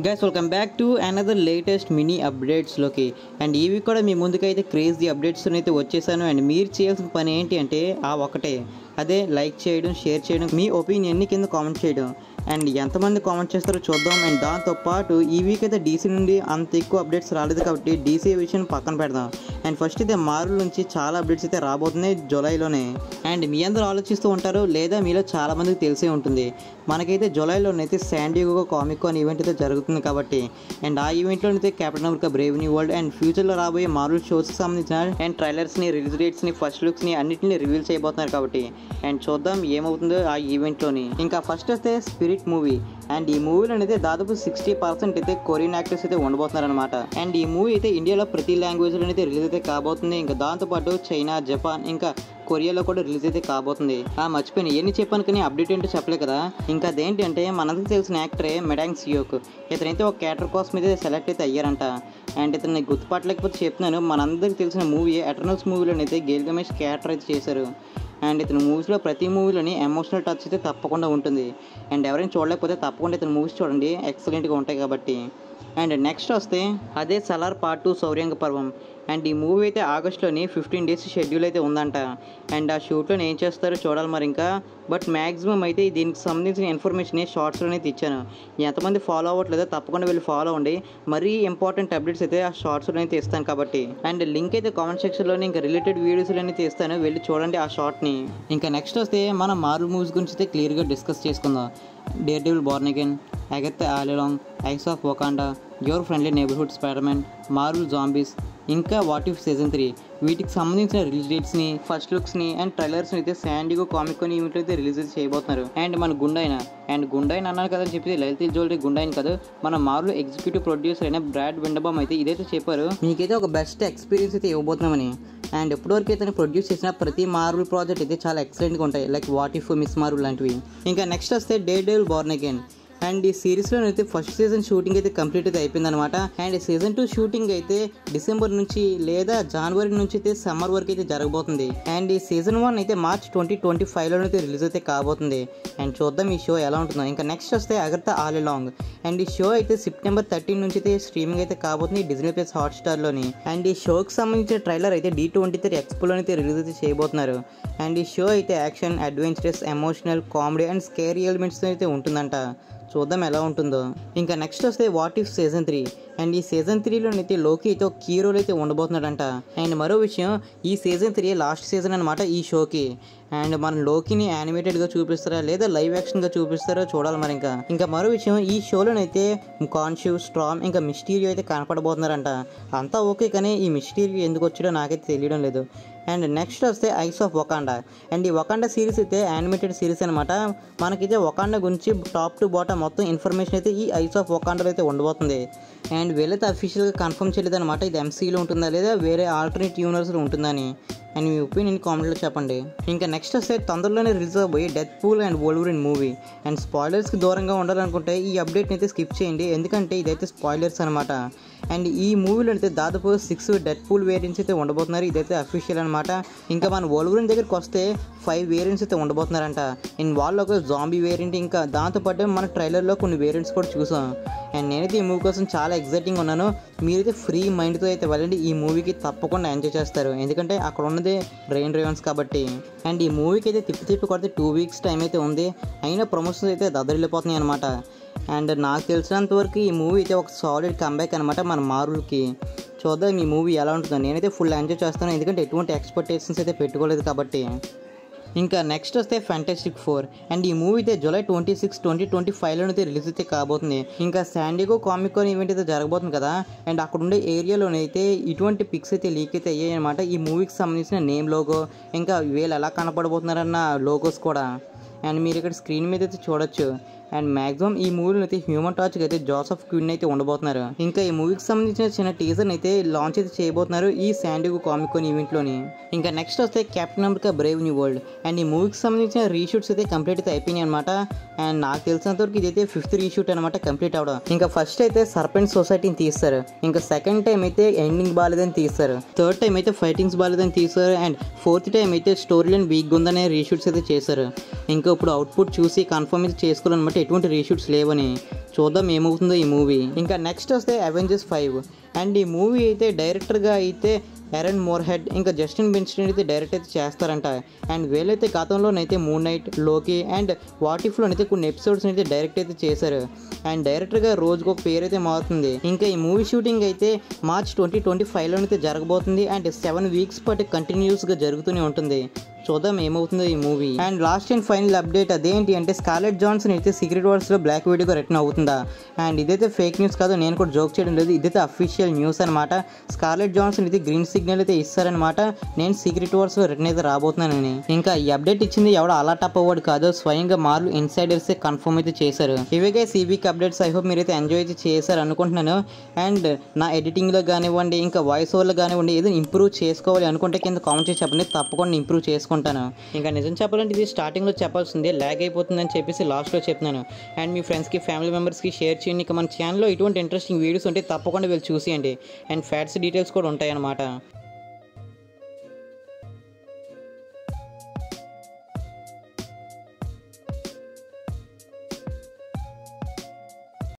Guys welcome back to another latest mini అప్డేట్స్లోకి. And ఈ week కూడా మీ ముందుకైతే క్రేజీ అప్డేట్స్ అయితే వచ్చేసాను. అండ్ మీరు చేయాల్సిన పని ఏంటి అంటే ఒకటే, అదే లైక్ చేయడం, షేర్ చేయడం, మీ ఒపీనియన్ని కింద కామెంట్ చేయడం. అండ్ ఎంతమంది కామెంట్ చేస్తారో చూద్దాం. అండ్ దాంతోపాటు ఈ వీక్ అయితే డీసీ నుండి అంత ఎక్కువ అప్డేట్స్ రాలేదు కాబట్టి డీసీ విషయం పక్కన పెడదాం. అండ్ ఫస్ట్ అయితే మార్వెల్ నుంచి చాలా అప్డేట్స్ అయితే రాబోతున్నాయి జూలైలోనే. అండ్ మీ అందరూ ఆలోచిస్తూ ఉంటారు, లేదా మీలో చాలామందికి తెలిసే ఉంటుంది, మనకైతే జూలైలోనైతే San Diego Comic Con event అయితే జరుగుతుంది కాబట్టి. అండ్ ఆ ఈవెంట్లోనైతే Captain America Brave New World and ఫ్యూచర్లో రాబోయే మార్వెల్ షోస్కి సంబంధించిన అండ్ ట్రైలర్స్ని, రిలీజ్ డేట్స్ని, ఫస్ట్ లుక్స్ని అన్నింటినీ రివీల్ చేయబోతున్నారు కాబట్టి. అండ్ చూద్దాం ఏమవుతుందో ఆ ఈవెంట్లోని. ఇంకా ఫస్ట్ వస్తే స్పిరిట్ మూవీ. అండ్ ఈ మూవీలో అయితే దాదాపు 60% అయితే కొరియన్ యాక్టర్స్ అయితే ఉండబోతున్నారు అనమాట. అండ్ ఈ మూవీ అయితే ఇండియాలో ప్రతి లాంగ్వేజ్లో అయితే రిలీజ్ అయితే కాబోతుంది. ఇంకా దాంతోపాటు చైనా, జపాన్, ఇంకా కొరియాలో కూడా రిలీజ్ అయితే కాబోతుంది. మర్చిపోయిన ఎన్ని చెప్పాను కానీ అప్డేట్ ఏంటో చెప్పలే కదా. ఇంకా అదేంటి అంటే మనందరికీ తెలిసిన యాక్టరే మెడాంగ్ సియోక్. ఇతనైతే ఒక క్యారెక్టర్ కోసం అయితే సెలెక్ట్ అయితే అయ్యారంట. అండ్ ఇతను గుర్తుపట్టలేకపోతే చెప్తున్నాను, మనందరికీ తెలిసిన మూవీ ఎటర్నల్స్ మూవీలోనైతే గిల్గమేష్ క్యారెక్టర్ అయితే చేశారు. అండ్ ఇతను మూవీస్లో ప్రతి మూవీలోని ఎమోషనల్ టచ్ అయితే తప్పకుండా ఉంటుంది. అండ్ ఎవరైనా చూడలేకపోతే తప్పకుండా ఇతను మూవీస్ చూడండి, ఎక్సలెంట్గా ఉంటాయి కాబట్టి. అండ్ నెక్స్ట్ వస్తే అదే సలార్ పార్ట్ 2 శౌర్యాంగ పర్వం. అండ్ ఈ మూవీ అయితే ఆగస్టులోని 15 డేస్ షెడ్యూల్ అయితే ఉందంట. అండ్ ఆ షూట్లో ఏం చేస్తారో చూడాలి మరి ఇంకా. బట్ మ్యాక్సిమం అయితే దీనికి సంబంధించిన ఇన్ఫర్మేషన్ షార్ట్స్లోనే అయితే ఇచ్చాను. ఎంతమంది ఫాలో అవ్వట్లేదో తప్పకుండా వెళ్ళి ఫాలో అవ్వండి. మరీ ఇంపార్టెంట్ అప్డేట్స్ అయితే ఆ షార్ట్స్లో అయితే ఇస్తాను కాబట్టి. అండ్ లింక్ అయితే కామెంట్ సెక్షన్లోనే ఇంకా రిలేటెడ్ వీడియోస్లో అయితే ఇస్తాను, వెళ్ళి చూడండి ఆ షార్ట్ని. ఇంకా నెక్స్ట్ వస్తే మనం మార్వెల్ మూవీస్ గురించి అయితే క్లియర్గా డిస్కస్ చేసుకుందాం. Daredevil Born Again, Agatha All Along, Eyes of Wakanda, your friendly neighbourhood Spiderman, Marvel Zombies, ఇంకా వాట్ ఇఫ్ సీజన్ 3 వీటికి సంబంధించిన రిలీజ్ డేట్స్ని, ఫస్ట్ లుక్స్ని అండ్ ట్రైలర్స్ని అయితే శాన్ డియేగో కామిక్ కాన్ ఈవెంట్లో అయితే రిలీజ్ చేయబోతున్నారు. అండ్ మన గుండైన అన్నాను కదని చెప్పి లలిత్ జోల్రీ గుండైన్ కాదు, మన మార్వెల్ ఎగ్జిక్యూటివ్ ప్రొడ్యూసర్ అయిన బ్రాడ్ విండబామ్ అయితే ఇదైతే చెప్పారు, మీకైతే ఒక బెస్ట్ ఎక్స్పీరియన్స్ అయితే ఇవ్వబోతున్నామని. అండ్ ఎప్పటివరకు అయితే ప్రొడ్యూస్ చేసిన ప్రతి మార్వెల్ ప్రాజెక్ట్ అయితే చాలా ఎక్సలెంట్గా ఉంటాయి, like what if, miss Marvel లాంటివి. ఇంకా నెక్స్ట్ వస్తే dare devil Born again. And ఈ సిరీస్లో అయితే ఫస్ట్ సీజన్ షూటింగ్ అయితే కంప్లీట్ అయితే అయిపోయిందనమాట. అండ్ సీజన్ 2 షూటింగ్ అయితే డిసెంబర్ నుంచి లేదా జనవరి నుంచి అయితే సమ్మర్ వరకు అయితే జరగబోతుంది. అండ్ ఈ సీజన్ 1 అయితే మార్చ్ 2025లో అయితే రిలీజ్ అయితే కాబోతుంది. అండ్ చూద్దాం ఈ షో ఎలా ఉంటుందో. ఇంకా నెక్స్ట్ వస్తే అగర్తా ఆల్ అలాంగ్. అండ్ ఈ షో అయితే సెప్టెంబర్ 13 నుంచి అయితే స్ట్రీమింగ్ అయితే కాబోతుంది డిజ్నీ ప్లస్ హాట్స్టార్లోని. అండ్ ఈ షోకి సంబంధించిన ట్రైలర్ అయితే D23 ఎక్స్పోలో అయితే రిలీజ్ అయితే చేయబోతున్నారు. అండ్ ఈ షో అయితే action, adventurous, emotional, comedy and scary elements అయితే ఉంటుందంట. చూద్దాం ఎలా ఉంటుందో. ఇంకా నెక్స్ట్ వస్తే వాట్ ఇఫ్ సీజన్ 3. అండ్ ఈ సీజన్ 3లోనైతే లోకి అయితే ఒక కీ రోల్ అయితే ఉండబోతున్నాడంట. అండ్ మరో విషయం, ఈ సీజన్ 3 లాస్ట్ సీజన్ అనమాట ఈ షోకి. అండ్ మన లోకిని యానిమేటెడ్గా చూపిస్తారా లేదా లైవ్ యాక్షన్గా చూపిస్తారో చూడాలి మరి. ఇంకా మరో విషయం, ఈ షోలోనైతే కాన్షివ్, స్ట్రామ్, ఇంకా మిస్టీరియో అయితే కనపడబోతున్నారంట. అంతా ఓకే, కానీ ఈ మిస్టీరియో ఎందుకు వచ్చాడో నాకైతే తెలియడం లేదు. అండ్ నెక్స్ట్ వస్తే ఐస్ ఆఫ్ వకాండా. అండ్ ఈ వకాండా సిరీస్ అయితే యానిమేటెడ్ సిరీస్ అనమాట. మనకైతే వకాండా గురించి టాప్ టు బాటమ్ మొత్తం ఇన్ఫర్మేషన్ అయితే ఈ ఐస్ ఆఫ్ వకాండాలో అయితే ఉండబోతుంది. అండ్ వీళ్ళైతే అఫీషియల్గా కన్ఫర్మ్ చేయలేదు అనమాట ఇది MCUలో ఉంటుందా లేదా వేరే ఆల్టర్నేట్ యూనివర్స్లో ఉంటుందని. అండ్ మీ ఒపీనియన్ కామెంట్లో చెప్పండి. ఇంకా నెక్స్ట్ వస్తే తొందరలోనే రిలీజ్ అవబోయే Deadpool and Wolverine movie. And స్పాయిలర్స్కి దూరంగా ఉండాలనుకుంటే ఈ అప్డేట్ని అయితే స్కిప్ చేయండి, ఎందుకంటే ఇదైతే స్పాయిలర్స్ అనమాట. అండ్ ఈ మూవీలో అయితే దాదాపు 6 డెడ్పూల్ వేరియంట్స్ అయితే ఉండబోతున్నారు, ఇదైతే అఫీషియల్ అనమాట. ఇంకా మన వోల్వరిన్ దగ్గరికి వస్తే 5 వేరియంట్స్ అయితే ఉండబోతున్నారంట. అండ్ వాళ్ళు ఒక జాంబీ వేరియంట్, ఇంకా దాంతోపాటు మన ట్రైలర్లో కొన్ని వేరియంట్స్ కూడా చూసాం. అండ్ నేనైతే ఈ మూవీ కోసం చాలా ఎక్సైటింగ్ ఉన్నాను. మీరైతే ఫ్రీ మైండ్తో అయితే వెళ్ళండి, ఈ మూవీకి తప్పకుండా ఎంజాయ్ చేస్తారు, ఎందుకంటే అక్కడ ఉన్నదే రెయిన్ రేవన్స్ కాబట్టి. అండ్ ఈ మూవీకి అయితే తిప్పి కొడితే 2 వీక్స్ టైం అయితే ఉంది, అయినా ప్రమోషన్స్ అయితే దద్దరిల్లిపోతున్నాయి అనమాట. అండ్ నాకు తెలిసినంత వరకు ఈ మూవీ అయితే ఒక సాలిడ్ కంబ్యాక్ అనమాట మన మార్వెల్కి. చూద్దాం ఈ మూవీ ఎలా ఉంటుందో. నేనైతే ఫుల్ ఎంజాయ్ చేస్తాను, ఎందుకంటే ఎటువంటి ఎక్స్పెక్టేషన్స్ అయితే పెట్టుకోలేదు కాబట్టి. ఇంకా నెక్స్ట్ వస్తే ఫ్యాంటాస్టిక్ 4. అండ్ ఈ మూవీ అయితే జూలై 26, 2025లో అయితే రిలీజ్ అయితే కాబోతుంది. ఇంకా San Diego Comic Con event అయితే జరగబోతుంది కదా. అండ్ అక్కడ ఉండే ఏరియాలోనైతే ఇటువంటి పిక్స్ అయితే లీక్ అయితే అయ్యాయి అనమాట. ఈ మూవీకి సంబంధించిన నేమ్ లోగో, ఇంకా వీళ్ళు ఎలా కనపడబోతున్నారన్న లోగోస్ కూడా. అండ్ మీరు ఇక్కడ స్క్రీన్ మీద అయితే చూడొచ్చు. అండ్ మ్యాక్సిమం ఈ మూవీలో అయితే హ్యూమన్ టార్చ్కి అయితే జోసెఫ్ క్విన్ అయితే ఉండబోతున్నారు. ఇంకా ఈ మూవీకి సంబంధించిన చిన్న టీజర్ అయితే లాంచ్ అయితే చేయబోతున్నారు ఈ శాన్ డియేగో కామిక్ కాన్ ఈవెంట్లోని. ఇంకా నెక్స్ట్ వస్తే captain America Brave New World. And ఈ మూవీకి సంబంధించిన రీషూట్స్ అయితే కంప్లీట్ అయితే అయిపోయినాయి అనమాట. అండ్ నాకు తెలిసినంత వరకు ఇదైతే 5th రీషూట్ అనమాట కంప్లీట్ అవడం. ఇంకా ఫస్ట్ అయితే సర్పెంట్ సొసైటీని తీస్తారు, ఇంకా సెకండ్ టైం అయితే ఎండింగ్ బాగాలేదని తీస్తారు, థర్డ్ టైం అయితే ఫైటింగ్స్ బాగాలేదని తీస్తారు, అండ్ 4th టైం అయితే స్టోరీ లైన్ వీక్ ఉందనే రీషూట్స్ అయితే చేశారు. ఇంకా ఇప్పుడు అవుట్పుట్ చూసి కన్ఫర్మ్ అయితే చేసుకోవాలన్నమాట అయితే ఎటువంటి రీషూట్స్ లేవని. చూద్దాం ఏమవుతుందో ఈ మూవీ. ఇంకా నెక్స్ట్ వస్తే అవెంజర్స్ 5 అండ్ ఈ మూవీ అయితే డైరెక్టర్గా అయితే ఎరన్ మోర్హెడ్ ఇంకా జస్టిన్ బెన్స్టన్ అయితే డైరెక్ట్ అయితే చేస్తారంట. అండ్ వీళ్ళైతే గతంలోనైతే మూన్ నైట్, లోకి అండ్ వాట్ ఇఫ్లోనైతే కొన్ని ఎపిసోడ్స్ అయితే డైరెక్ట్ అయితే చేశారు. అండ్ డైరెక్టర్గా రోజుకు ఒక పేరు అయితే మారుతుంది. ఇంకా ఈ మూవీ షూటింగ్ అయితే మార్చ్ 2025లోనైతే జరగబోతుంది. అండ్ 7 వీక్స్ పాటు కంటిన్యూస్గా జరుగుతూనే ఉంటుంది. చూద్దాం ఏమవుతుందో ఈ movie. And last and final update అదేంటి అంటే స్కార్లెట్ జాన్సన్ అయితే సీక్రెట్ వార్స్లో బ్లాక్ వీడియోగా రిటర్న్ అవుతుందా. అండ్ ఇదైతే ఫేక్ న్యూస్ కాదు, నేను కూడా జోక్ చేయడం లేదు, ఇదైతే అఫీషియల్ న్యూస్ అనమాట. స్కార్లెట్ జాన్సన్ అయితే గ్రీన్ సిగ్నల్ అయితే ఇస్తారనమాట, నేను సీక్రెట్ వార్స్లో రిటర్న్ అయితే రాబోతున్నానని. ఇంకా ఈ అప్డేట్ ఇచ్చింది ఎవడో అలా టప్ అవ్వడు కాదు, స్వయంగా మార్వెల్ ఇన్సైడర్స్ కన్ఫర్మ్ అయితే చేశారు. ఇవే సివిక్ అప్డేట్స్. ఐ హోప్ మీరైతే ఎంజాయ్ అయితే చేశారు అనుకుంటున్నాను. అండ్ నా ఎడిటింగ్లో కానివ్వండి ఇంకా వాయిస్ ఓవర్లో కానివ్వండి ఏదైనా ఇంప్రూవ్ చేసుకోవాలి అనుకుంటే కింద కామెంట్ చేసి చెప్పండి, తప్పకుండా ఇంప్రూవ్ చేసుకుంటాను. ఇంకా నిజం చెప్పాలంటే ఇది స్టార్టింగ్లో చెప్పాల్సిందే, ల్యాగ్ అయిపోతుందని చెప్పేసి లాస్ట్లో చెప్తున్నాను. అండ్ మీ ఫ్రెండ్స్కి ఫ్యామిలీ మెంబర్స్కి షేర్ చేయండి. ఇంకా మన ఛానల్లో ఇటువంటి ఇంట్రెస్టింగ్ వీడియోస్ ఉంటే తప్పకుండా వీళ్ళు చూసేయండి. అండ్ ఫ్యాట్స్ డీటెయిల్స్ కూడా ఉంటాయన్నమాట.